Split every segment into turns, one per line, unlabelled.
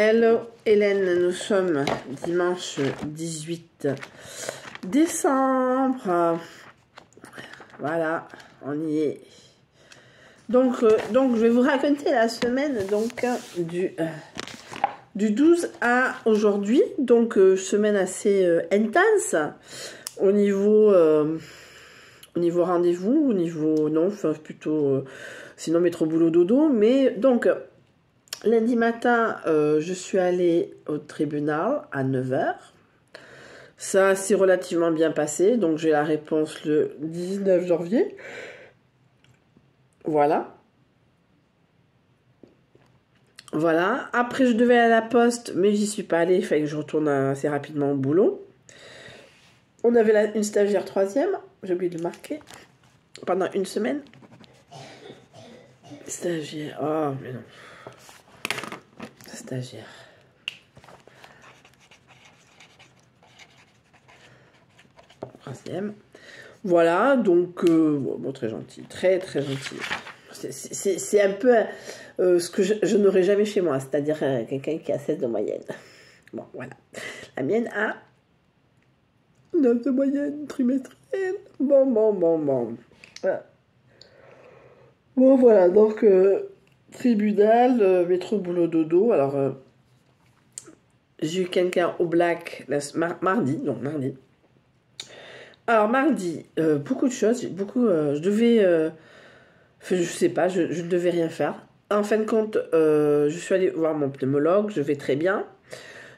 Hello Hélène, nous sommes dimanche 18 décembre. Voilà, on y est. Donc je vais vous raconter la semaine du 12 à aujourd'hui. Donc semaine assez intense au niveau rendez-vous, au niveau non, enfin plutôt sinon métro boulot dodo. Mais donc lundi matin, je suis allée au tribunal à 9 h. Ça s'est relativement bien passé, donc j'ai la réponse le 19 janvier. Voilà. Voilà. Après, je devais aller à la poste, mais j'y suis pas allée. Il fallait que je retourne assez rapidement au boulot. On avait une stagiaire 3e. J'ai oublié de le marquer. Pendant une semaine. Stagiaire. Oh, mais non. Stagiaire. Troisième. Voilà, donc bon, très gentil, très très gentil. C'est un peu ce que je n'aurais jamais chez moi, c'est-à-dire quelqu'un qui a 16 de moyenne. Bon, voilà. La mienne a 9 de moyenne trimestrielle. Bon. Voilà. Bon, voilà, donc tribunal, métro boulot dodo. Alors, j'ai eu quelqu'un au black mardi. Alors, mardi, beaucoup de choses. Je devais... je sais pas, je ne devais rien faire. En fin de compte, je suis allée voir mon pneumologue. Je vais très bien.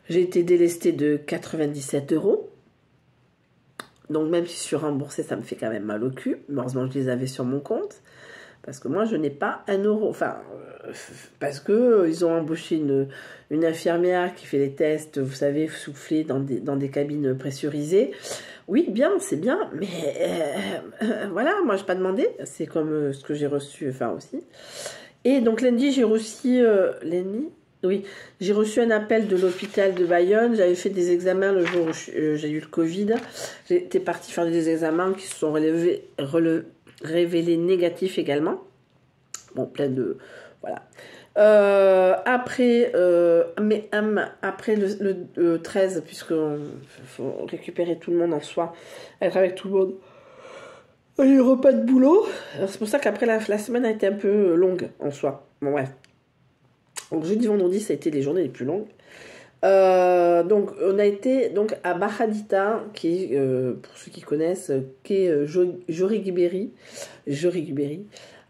J'ai été délestée de 97 €. Donc, même si je suis remboursée, ça me fait quand même mal au cul. Heureusement, je les avais sur mon compte. Parce que moi, je n'ai pas 1 euro. Enfin, parce que ils ont embauché une infirmière qui fait les tests, vous savez, souffler dans des cabines pressurisées. Oui, bien, c'est bien, mais voilà, moi, je n'ai pas demandé. C'est comme ce que j'ai reçu, enfin, aussi. Et donc, lundi, j'ai reçu... Oui, j'ai reçu un appel de l'hôpital de Bayonne. J'avais fait des examens le jour où j'ai eu le Covid. J'étais partie faire des examens qui se sont révélés négatifs également. Bon, plein de... Voilà. Après le 13, puisqu'il faut récupérer tout le monde en soi, être avec tout le monde, il y a eu repas de boulot. C'est pour ça qu'après la semaine a été un peu longue en soi. Bon, bref. Donc jeudi, vendredi, ça a été les journées les plus longues. Donc on a été donc à Bahadita, qui pour ceux qui connaissent, qui est Joriguiberi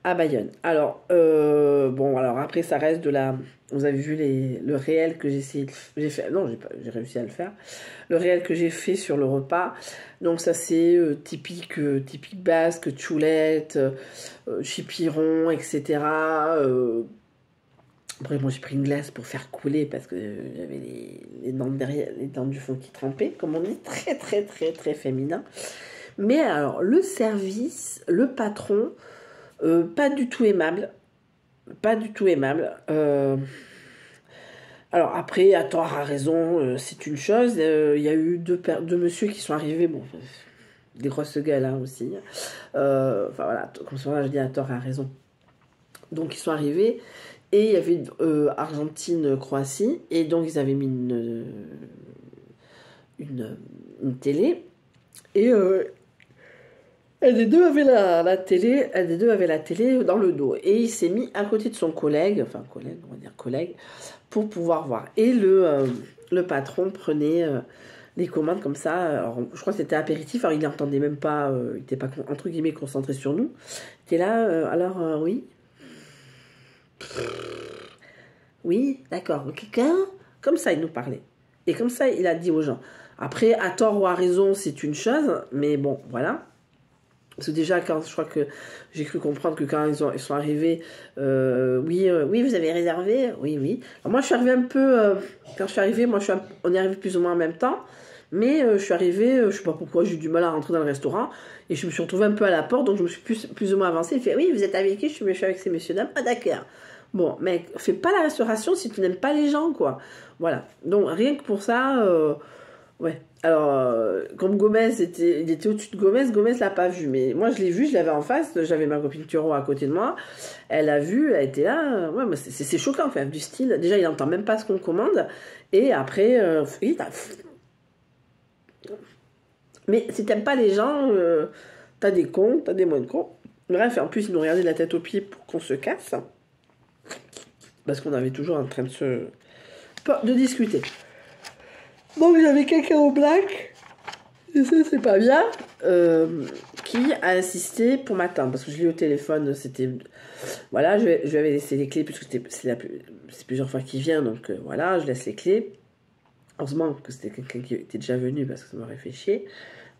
à Bayonne. Alors bon, alors après ça reste de la... Vous avez vu le réel que j'ai fait. Non, j'ai réussi à le faire. Le réel que j'ai fait sur le repas. Donc ça c'est typique basque, choulette, chipiron, etc. Après, moi, j'ai pris une glace pour faire couler parce que j'avais les dents derrière, les dents du fond qui trempaient, comme on dit, très, très, très, très féminin. Mais alors, le service, le patron, pas du tout aimable. Pas du tout aimable. Alors, après, à tort, à raison, c'est une chose. Il y a eu deux messieurs qui sont arrivés, bon, des grosses gueules hein, aussi. Enfin, voilà, comme ça, je dis à tort, à raison. Donc, ils sont arrivés. Et il y avait Argentine-Croatie. Et donc, ils avaient mis une télé. Et un des deux avait la télé. Un des deux avait la télé dans le dos. Et il s'est mis à côté de son collègue. Enfin, collègue, on va dire collègue. Pour pouvoir voir. Et le patron prenait les commandes comme ça. Alors, je crois que c'était apéritif. Alors, il n'entendait même pas. Il n'était pas, entre guillemets, concentré sur nous. Il était là. Alors, oui. Oui, d'accord. Quelqu'un, comme ça, il nous parlait. Et comme ça, il a dit aux gens. Après, à tort ou à raison, c'est une chose. Mais bon, voilà. Parce que déjà, quand je crois que j'ai cru comprendre que quand ils sont arrivés, oui, vous avez réservé. Oui. Alors moi, je suis arrivée un peu... quand je suis arrivée, on est arrivé plus ou moins en même temps. Mais je suis arrivée, je sais pas pourquoi, j'ai eu du mal à rentrer dans le restaurant. Et je me suis retrouvée un peu à la porte, donc je me suis plus ou moins avancée. Il fait, oui, vous êtes avec qui? Je suis avec ces messieurs, dames. Ah, d'accord. Bon, mec, fais pas la restauration si tu n'aimes pas les gens, quoi. Voilà. Donc, rien que pour ça, Ouais. Alors, comme il était au-dessus de Gomez, Gomez l'a pas vu. Mais moi, je l'ai vu, je l'avais en face. J'avais ma copine Turo à côté de moi. Elle a vu, elle était là. Ouais, mais c'est choquant, quand même, du style. Déjà, il n'entend même pas ce qu'on commande. Et après, mais si t'aimes pas les gens, t'as des cons, t'as des moins de cons. Bref, en plus, ils nous regardaient de la tête aux pieds pour qu'on se casse. Parce qu'on avait toujours en train de discuter. Donc j'avais quelqu'un au black, et ça c'est pas bien, qui a insisté pour m'attendre. Parce que je l'ai eu au téléphone, c'était... Voilà, je lui avais laissé les clés, puisque c'est plusieurs fois qu'il vient, donc voilà, je laisse les clés. Heureusement que c'était quelqu'un qui était déjà venu, parce que ça m'aurait fait chier,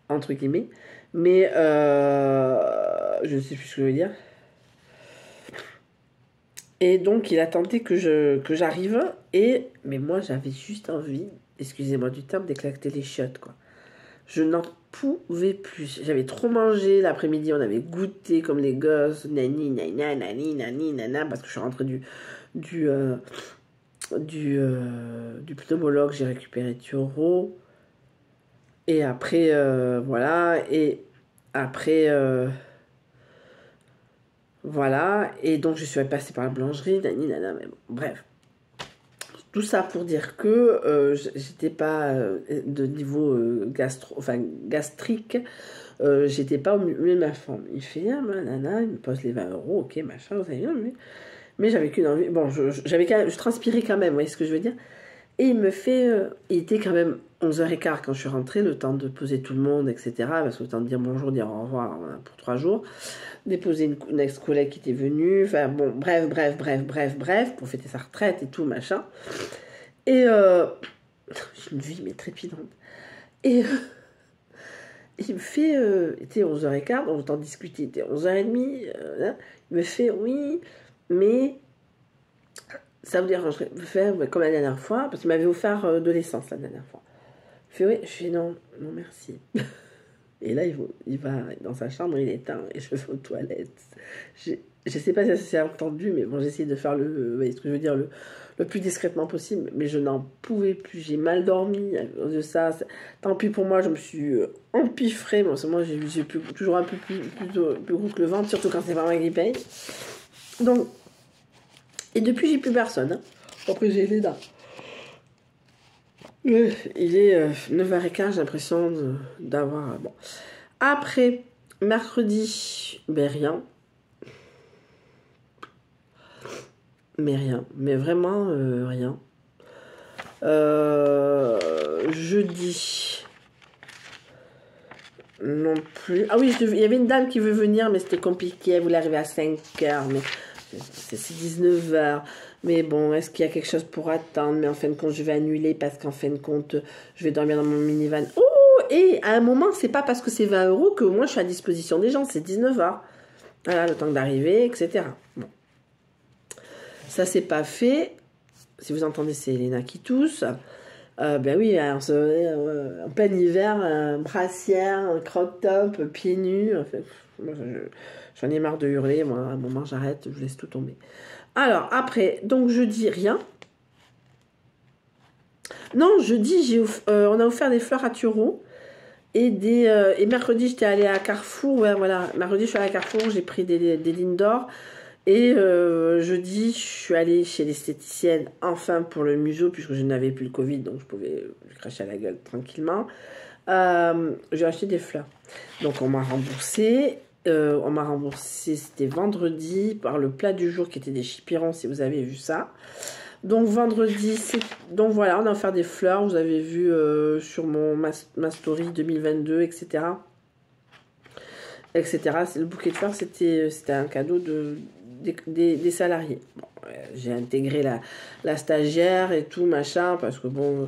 entre guillemets. Mais je sais plus ce que je veux dire. Et donc, il a tenté que j'arrive. Mais moi, j'avais juste envie, excusez-moi du terme, d'éclater les chiottes, quoi. Je n'en pouvais plus. J'avais trop mangé. L'après-midi, on avait goûté comme les gosses. Nani, nana, nani, nani, nana. Parce que je suis rentrée du pneumologue. J'ai récupéré Turo. Et après, voilà. Et après... voilà, et donc je suis passée par la boulangerie, nani, nana, mais bon, bref. Tout ça pour dire que j'étais pas de niveau gastrique, j'étais pas au milieu de ma forme. Il fait, ah, nana, il me pose les 20 euros, ok, machin, vous savez bien, mais j'avais qu'une envie. Bon, je transpirais quand même, vous voyez ce que je veux dire? Et il me fait, il était quand même 11h15 quand je suis rentrée, le temps de poser tout le monde, etc. Parce que le temps de dire bonjour, dire au revoir pour 3 jours. Déposer une ex-collègue qui était venue. Enfin bon, bref, pour fêter sa retraite et tout, machin. Et j'ai une vie, mais trépidante. Et il me fait, il était 11h15, on entend discuter, il était 11h30. Il me fait, oui, mais... ça vous dérangerait de faire comme la dernière fois, parce qu'il m'avait offert de l'essence la dernière fois. Je fais oui, je fais non, merci. Et là, il va dans sa chambre, il éteint, et je vais aux toilettes. Je sais pas si ça s'est entendu, mais bon, j'essaie de faire vous voyez ce que je veux dire, le plus discrètement possible, mais je n'en pouvais plus, j'ai mal dormi à cause de ça. Tant pis pour moi, je me suis empiffrée, bon, moi j'ai toujours un peu plus gros que le ventre, surtout quand c'est pas moi qui paye. Donc, et depuis, j'ai plus personne. Hein. Après, j'ai les dents. Il est 9h15, j'ai l'impression d'avoir... Bon. Après, mercredi, ben rien. Mais rien. Mais vraiment rien. Jeudi... non plus. Ah oui, il y avait une dame qui veut venir, mais c'était compliqué. Elle voulait arriver à 5h, mais... c'est 19h, mais bon, est-ce qu'il y a quelque chose pour attendre? Mais en fin de compte, je vais annuler parce qu'en fin de compte, je vais dormir dans mon minivan. Oh, et à un moment, c'est pas parce que c'est 20 euros que moi je suis à disposition des gens, c'est 19h. Voilà, le temps d'arriver, etc. Bon. Ça, c'est pas fait. Si vous entendez, c'est Elena qui tousse. Ben oui, en plein hiver, brassière, crop top, pieds nus. En fait, moi, j'en ai marre de hurler. Moi, à un moment, j'arrête, je laisse tout tomber. Alors, après, donc jeudi, rien. Non, jeudi, on a offert des fleurs à Turo. Et mercredi, j'étais allée à Carrefour. Ouais, voilà. Mercredi, je suis allée à Carrefour, j'ai pris des lignes d'or. Et jeudi, je suis allée chez l'esthéticienne, enfin pour le museau, puisque je n'avais plus le Covid, donc je pouvais cracher à la gueule tranquillement. J'ai acheté des fleurs. Donc on m'a remboursé. C'était vendredi, par le plat du jour qui était des chipirons, si vous avez vu ça. Donc vendredi, donc voilà, on a offert des fleurs, vous avez vu sur ma story 2022, etc. Le bouquet de fleurs, c'était un cadeau des salariés. Bon, j'ai intégré la stagiaire et tout, machin, parce que bon,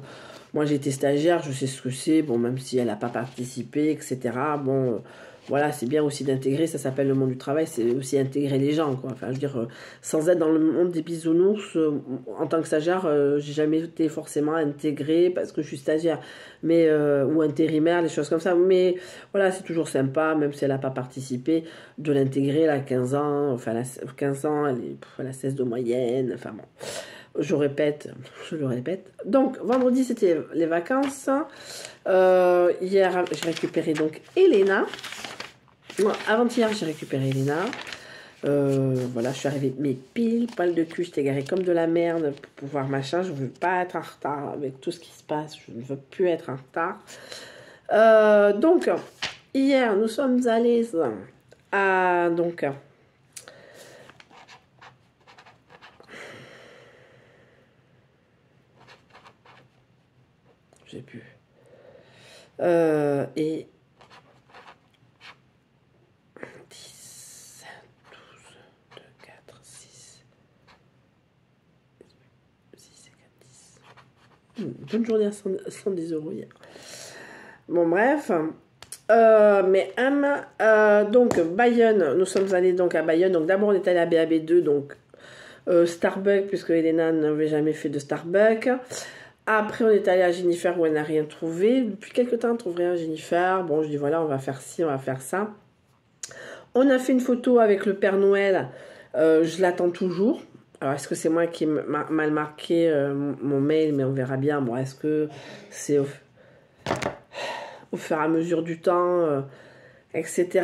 moi j'ai été stagiaire, je sais ce que c'est, bon, même si elle n'a pas participé, etc. Bon, voilà, c'est bien aussi d'intégrer, ça s'appelle le monde du travail, c'est aussi intégrer les gens, quoi. Enfin, je veux dire, sans être dans le monde des bisounours, en tant que stagiaire, j'ai jamais été forcément intégrée parce que je suis stagiaire, mais ou intérimaire, des choses comme ça. Mais voilà, c'est toujours sympa, même si elle n'a pas participé, de l'intégrer, elle a 15 ans, enfin, 15 ans, elle a 16 de moyenne, enfin bon. Je répète, je le répète. Donc, vendredi, c'était les vacances. Hier, j'ai récupéré donc Elena. Avant-hier, j'ai récupéré Elena. Voilà, je suis arrivée, mais pile poil de cul, j'étais garée comme de la merde pour pouvoir machin. Je veux pas être en retard avec tout ce qui se passe. Je ne veux plus être en retard. Donc, hier, nous sommes allés à donc. J'ai pu. Et 10, 12, 2, 4, 6, 6 et 4, 10. Bonne journée à 110 € hier. Bon, bref. Donc, Bayonne, nous sommes allés donc à Bayonne. Donc, d'abord, on est allé à BAB2, donc Starbucks, puisque Elena n'avait jamais fait de Starbucks. Après, on est allé à Jennifer où elle n'a rien trouvé. Depuis quelques temps, on ne trouve rien à Jennifer. Bon, je dis voilà, on va faire ci, on va faire ça. On a fait une photo avec le Père Noël. Je l'attends toujours. Alors, est-ce que c'est moi qui ai mal marqué mon mail? Mais on verra bien. Bon, est-ce que c'est au fur et à mesure du temps, etc.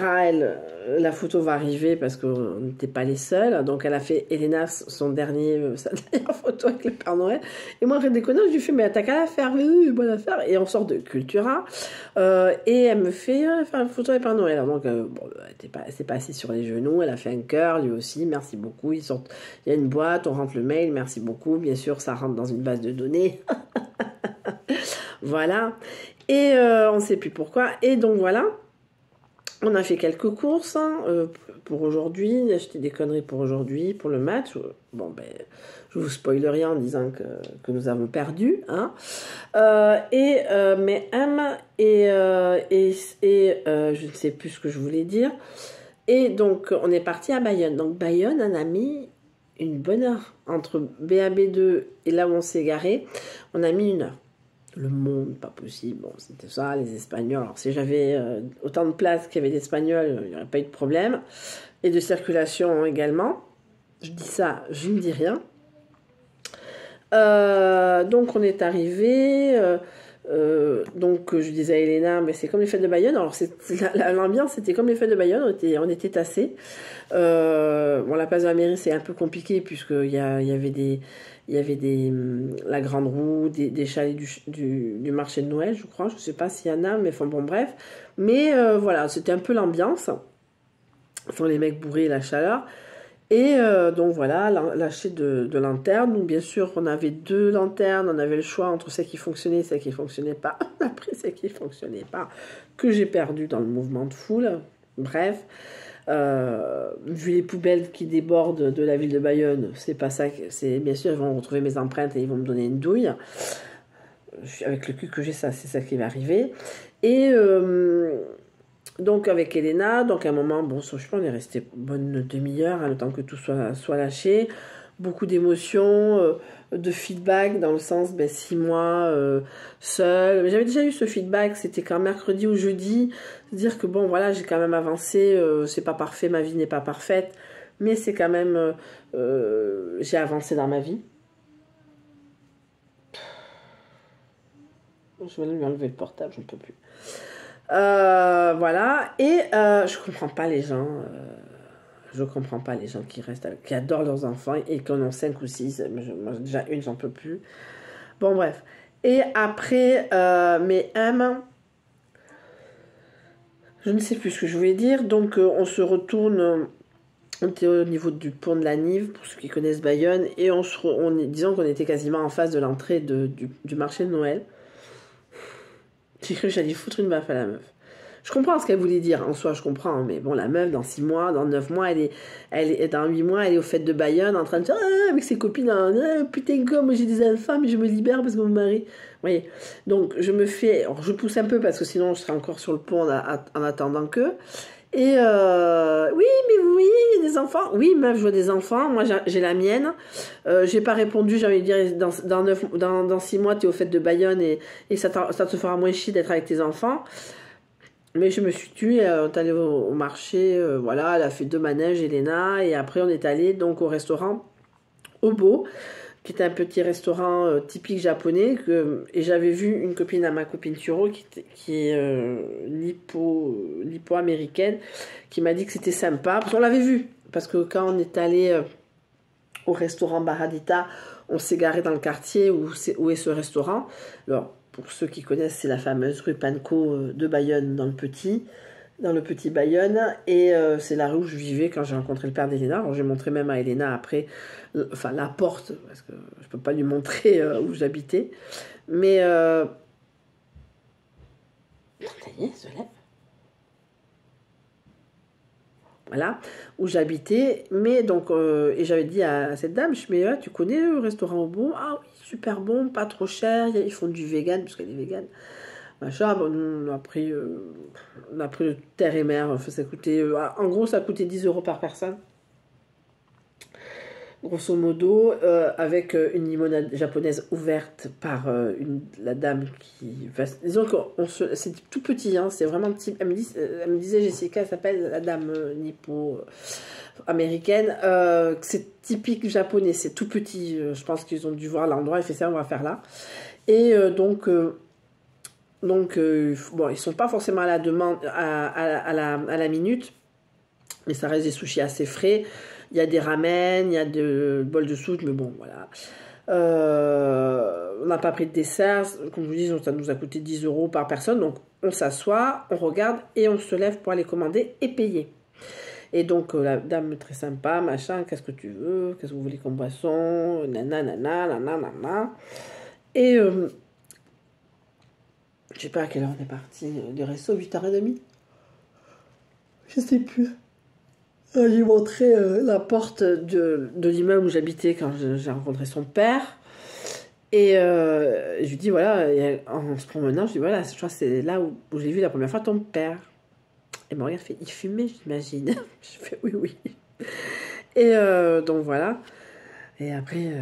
La photo va arriver parce qu'on n'était pas les seuls. Donc, elle a fait Elena sa dernière photo avec le Père Noël. Et moi, après déconner, je lui fais, mais t'as qu'à la faire. Mais oui, bonne affaire. Et on sort de Cultura. Et elle me fait faire une photo avec le Père Noël. Donc, bon, elle s'est pas assise sur les genoux. Elle a fait un cœur, lui aussi. Merci beaucoup. Il y a une boîte, on rentre le mail. Merci beaucoup. Bien sûr, ça rentre dans une base de données. Voilà. Et on ne sait plus pourquoi. Et donc, voilà. On a fait quelques courses pour aujourd'hui, j'ai acheté des conneries pour aujourd'hui, pour le match. Bon, ben, je vous spoil rien en disant que nous avons perdu. Hein. Mais je ne sais plus ce que je voulais dire. Et donc, on est parti à Bayonne. Donc, Bayonne, on a mis une bonne heure. Entre BAB2 et là où on s'est garé, on a mis 1 heure. Le monde, pas possible. Bon, c'était ça, les Espagnols. Alors, si j'avais autant de place qu'il y avait d'Espagnols, il n'y aurait pas eu de problème. Et de circulation également. Je dis ça, je ne dis rien. Donc, on est arrivé. Donc, je disais à Elena, mais c'est comme les fêtes de Bayonne. Alors, l'ambiance, c'était comme les fêtes de Bayonne. On était tassés. Bon, la place de la mairie, c'est un peu compliqué, puisqu'il y avait la grande roue, des chalets du marché de Noël, je crois. Je ne sais pas s'il y en a, mais enfin, bon, bref. Mais voilà, c'était un peu l'ambiance. Enfin, les mecs bourrés, la chaleur. Et donc voilà, l'achat de lanternes. Donc bien sûr, on avait 2 lanternes. On avait le choix entre celles qui fonctionnaient et celles qui ne fonctionnaient pas. On a pris celles qui ne fonctionnaient pas, que j'ai perdu dans le mouvement de foule. Bref. Vu les poubelles qui débordent de la ville de Bayonne, c'est pas ça. Bien sûr, ils vont retrouver mes empreintes et ils vont me donner une douille. Avec le cul que j'ai, c'est ça qui va arriver. Et donc avec Elena, donc à un moment, bon, je pense on est resté bonne demi-heure, le temps que tout soit lâché. Beaucoup d'émotions, de feedback dans le sens, 6 mois seule. Mais j'avais déjà eu ce feedback, c'était quand mercredi ou jeudi, dire que bon voilà, j'ai quand même avancé, c'est pas parfait, ma vie n'est pas parfaite, mais c'est quand même, j'ai avancé dans ma vie. Je vais lui enlever le portable, je ne peux plus. Voilà, et je comprends pas les gens. Je comprends pas les gens qui restent qui adorent leurs enfants et qui en ont 5 ou 6. Moi, déjà une, j'en peux plus. Bon, bref. Et après, mes M, je ne sais plus ce que je voulais dire. Donc, on se retourne. On était au niveau du pont de la Nive, pour ceux qui connaissent Bayonne. Et disons qu'on était quasiment en face de l'entrée du marché de Noël. J'ai cru que j'allais foutre une baffe à la meuf. Je comprends ce qu'elle voulait dire, en soi je comprends, mais bon, la meuf, dans 6 mois, dans 9 mois, dans 8 mois, elle est aux fêtes de Bayonne, en train de faire avec ses copines, putain, comme j'ai des enfants, mais je me libère parce que mon mari. Vous voyez, donc je me fais, alors je pousse un peu parce que sinon je serai encore sur le pont en attendant que. Et oui, mais oui, il y a des enfants. Oui, meuf, je vois des enfants. Moi, j'ai la mienne. J'ai pas répondu, j'ai envie de dire, dans 6 mois, tu es aux fêtes de Bayonne et ça te fera moins chier d'être avec tes enfants. Mais je me suis tue, on est allé au marché, voilà, elle a fait 2 manèges, Elena, et après on est allé donc au restaurant au Beau. qui était un petit restaurant typique japonais. Et j'avais vu une copine à ma copine Turo, qui est lipo-américaine, qui m'a dit que c'était sympa. Parce qu'on l'avait vu. Parce que quand on est allé au restaurant Baradita, on s'est garé dans le quartier où est ce restaurant. Alors, pour ceux qui connaissent, c'est la fameuse rue Pankow de Bayonne, dans le petit Bayonne. Et c'est la rue où je vivais quand j'ai rencontré le père d'Elena. Alors, j'ai montré même à Elena après, enfin, la porte, parce que je ne peux pas lui montrer où j'habitais. Mais... ça y est, elle se lève. Voilà, où j'habitais. Mais donc, et j'avais dit à cette dame, je me dis, tu connais le restaurant au bon? Ah oui, super bon, pas trop cher, ils font du vegan, parce qu'elle est vegan. Machin, bon, nous, on a pris de terre et mer, ça coûtait, en gros, ça coûtait 10 € par personne. Grosso modo, avec une limonade japonaise ouverte par la dame qui... disons que c'est tout petit, hein, c'est vraiment petit. Elle me disait, Jessica, elle s'appelle la dame nippo-américaine. C'est typique japonais, c'est tout petit. Je pense qu'ils ont dû voir l'endroit, elle fait ça, on va faire là. Et donc, bon, ils sont pas forcément à la demande, à la minute, mais ça reste des sushis assez frais. Il y a des ramen, il y a des bols de soupe, mais bon, voilà. On n'a pas pris de dessert. Comme je vous dis, ça nous a coûté 10 € par personne. Donc, on s'assoit, on regarde et on se lève pour aller commander et payer. Et donc, la dame très sympa, machin, qu'est-ce que tu veux? Qu'est-ce que vous voulez comme boisson? Nanana. Et je sais pas à quelle heure on est parti du resto, 8h30. Je sais plus. J'ai montré la porte de l'immeuble où j'habitais quand j'ai rencontré son père. Et je lui dis, voilà, en se promenant, je dis, voilà, je crois que c'est là où j'ai vu la première fois ton père. Et me regarde, fait, il fumait, j'imagine. Je fais, oui. Et donc voilà. Et après,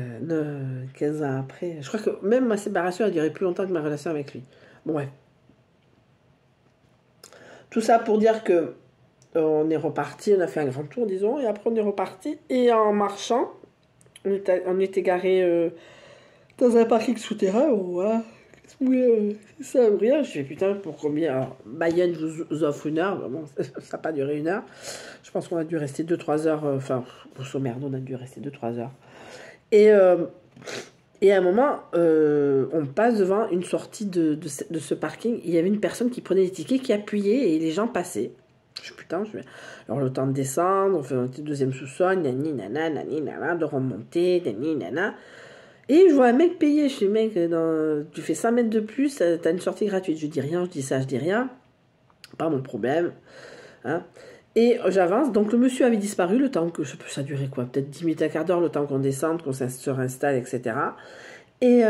15 ans après, je crois que même ma séparation a duré plus longtemps que ma relation avec lui. Bon, ouais. Tout ça pour dire que on est reparti, on a fait un grand tour, disons, et après on est reparti. Et en marchant, on était garé dans un parking souterrain, voilà. Ça a rien. Je fais putain, pour combien? Alors, Bayonne vous offre 1 heure, bon, ça n'a pas duré 1 heure. Je pense qu'on a dû rester 2-3 heures, enfin, grosso merdo, on a dû rester 2-3 heures. Et à un moment, on passe devant une sortie de ce parking. Il y avait une personne qui prenait les tickets, qui appuyait et les gens passaient. Je suis putain, alors le temps de descendre, on fait un petit deuxième sous-sol, nani nana, de remonter, nani nana. Et je vois un mec payer. Je suis mec, tu fais 5 mètres de plus, t'as une sortie gratuite. Je dis rien, je dis rien. Pas mon problème. Hein. Et j'avance, donc le monsieur avait disparu, le temps que, je sais pas, ça durait quoi, peut-être 10 minutes, un quart d'heure, le temps qu'on descende, qu'on se réinstalle, etc. Et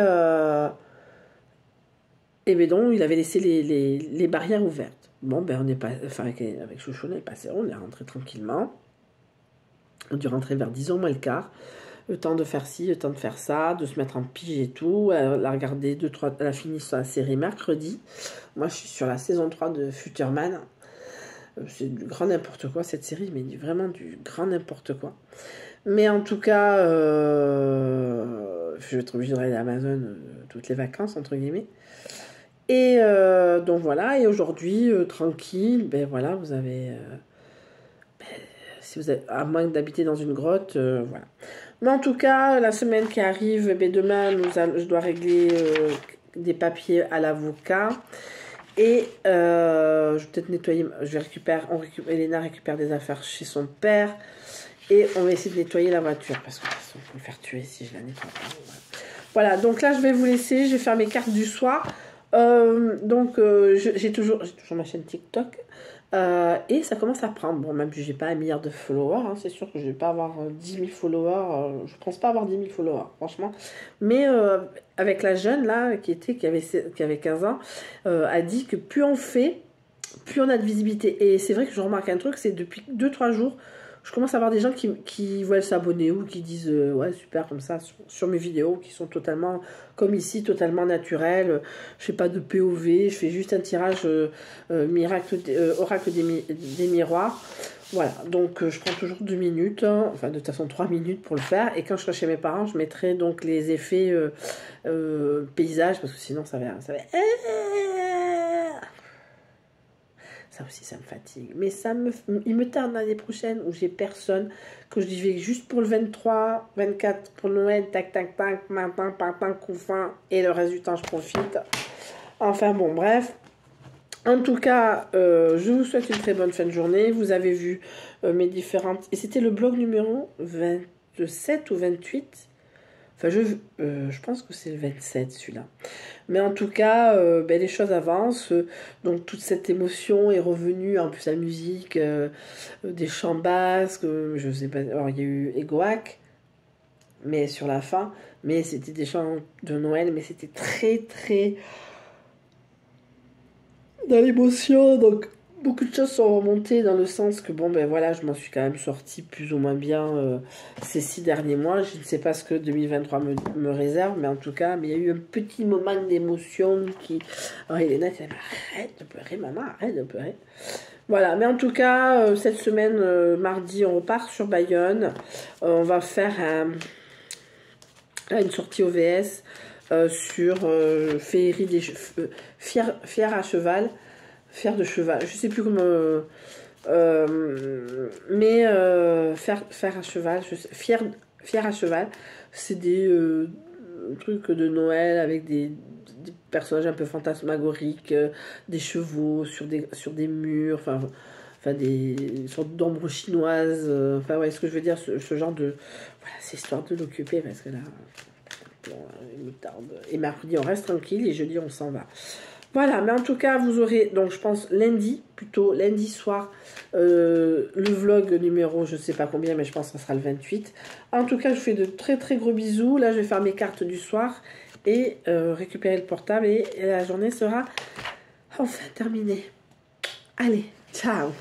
ben donc, il avait laissé les barrières ouvertes. Bon, ben on est pas, enfin avec Chouchou, on est passé, on est rentré tranquillement. On a dû rentrer vers 10h moins le quart. Le temps de faire ci, le temps de faire ça, de se mettre en pige et tout. Elle a regardé elle a fini sa série mercredi. Moi, je suis sur la saison 3 de Futurman. C'est du grand n'importe quoi cette série, mais vraiment du grand n'importe quoi. Mais en tout cas, je vais être obligée de regarder Amazon toutes les vacances, entre guillemets. Et donc voilà, et aujourd'hui, tranquille, ben voilà, vous avez... si vous avez, à moins d'habiter dans une grotte, voilà. Mais en tout cas, la semaine qui arrive, ben demain, je dois régler des papiers à l'avocat. Et je vais peut-être nettoyer, Elena récupère des affaires chez son père. Et on va essayer de nettoyer la voiture, parce que de toute façon, on peut me faire tuer si je la nettoie pas. Voilà, donc là, je vais vous laisser, je vais faire mes cartes du soir. J'ai toujours ma chaîne TikTok. Et ça commence à prendre. Bon, même si j'ai pas 1 milliard de followers, hein, c'est sûr que je vais pas avoir 10 000 followers. Je pense pas avoir 10 000 followers, franchement. Mais avec la jeune là, qui avait 15 ans, a dit que plus on fait, plus on a de visibilité. Et c'est vrai que je remarque un truc, c'est depuis 2-3 jours, je commence à avoir des gens qui veulent s'abonner ou qui disent ouais super comme ça sur mes vidéos, qui sont totalement comme ici, totalement naturelles. Je fais pas de POV, je fais juste un tirage oracle des miroirs. Voilà, donc je prends toujours 2 minutes, hein, enfin de toute façon 3 minutes pour le faire. Et quand je serai chez mes parents, je mettrai donc les effets paysage, parce que sinon ça va... Ça aussi, ça me fatigue. Mais il me tarde l'année prochaine où j'ai personne, que je dis vais juste pour le 23, 24 pour Noël, tac, tac, tac, matin, patin, couffin, et le reste du temps, je profite. Enfin bon, bref. En tout cas, je vous souhaite une très bonne fin de journée. Vous avez vu mes différentes... Et c'était le blog numéro 27 ou 28. Enfin, je pense que c'est le 27, celui-là. Mais en tout cas, ben, les choses avancent. Donc, toute cette émotion est revenue. En plus, la musique, des chants basques. Je sais pas. Alors, il y a eu Egoac, mais sur la fin. Mais c'était des chants de Noël. Mais c'était très, très dans l'émotion. Donc, beaucoup de choses sont remontées dans le sens que, bon, ben voilà, je m'en suis quand même sortie plus ou moins bien ces 6 derniers mois. Je ne sais pas ce que 2023 me réserve, mais en tout cas, mais il y a eu un petit moment d'émotion qui... Alors, Elena, elle arrête de pleurer, maman, arrête de pleurer. Voilà, mais en tout cas, cette semaine, mardi, on repart sur Bayonne. On va faire une sortie OVS sur Féerie des Fier à cheval. Fier de cheval, je sais plus comment... mais faire à cheval, fier à cheval, c'est des trucs de Noël avec des personnages un peu fantasmagoriques, des chevaux sur des murs, enfin des sortes d'ombres chinoises, enfin ouais, ce que je veux dire, ce genre de... Voilà, c'est histoire de l'occuper parce que là, bon, il me tarde. Et mercredi, on reste tranquille et jeudi, on s'en va. Voilà, mais en tout cas, vous aurez, donc je pense lundi soir, le vlog numéro, je sais pas combien, mais je pense que ça sera le 28. En tout cas, je vous fais de très très gros bisous. Là, je vais faire mes cartes du soir et récupérer le portable et la journée sera enfin terminée. Allez, ciao!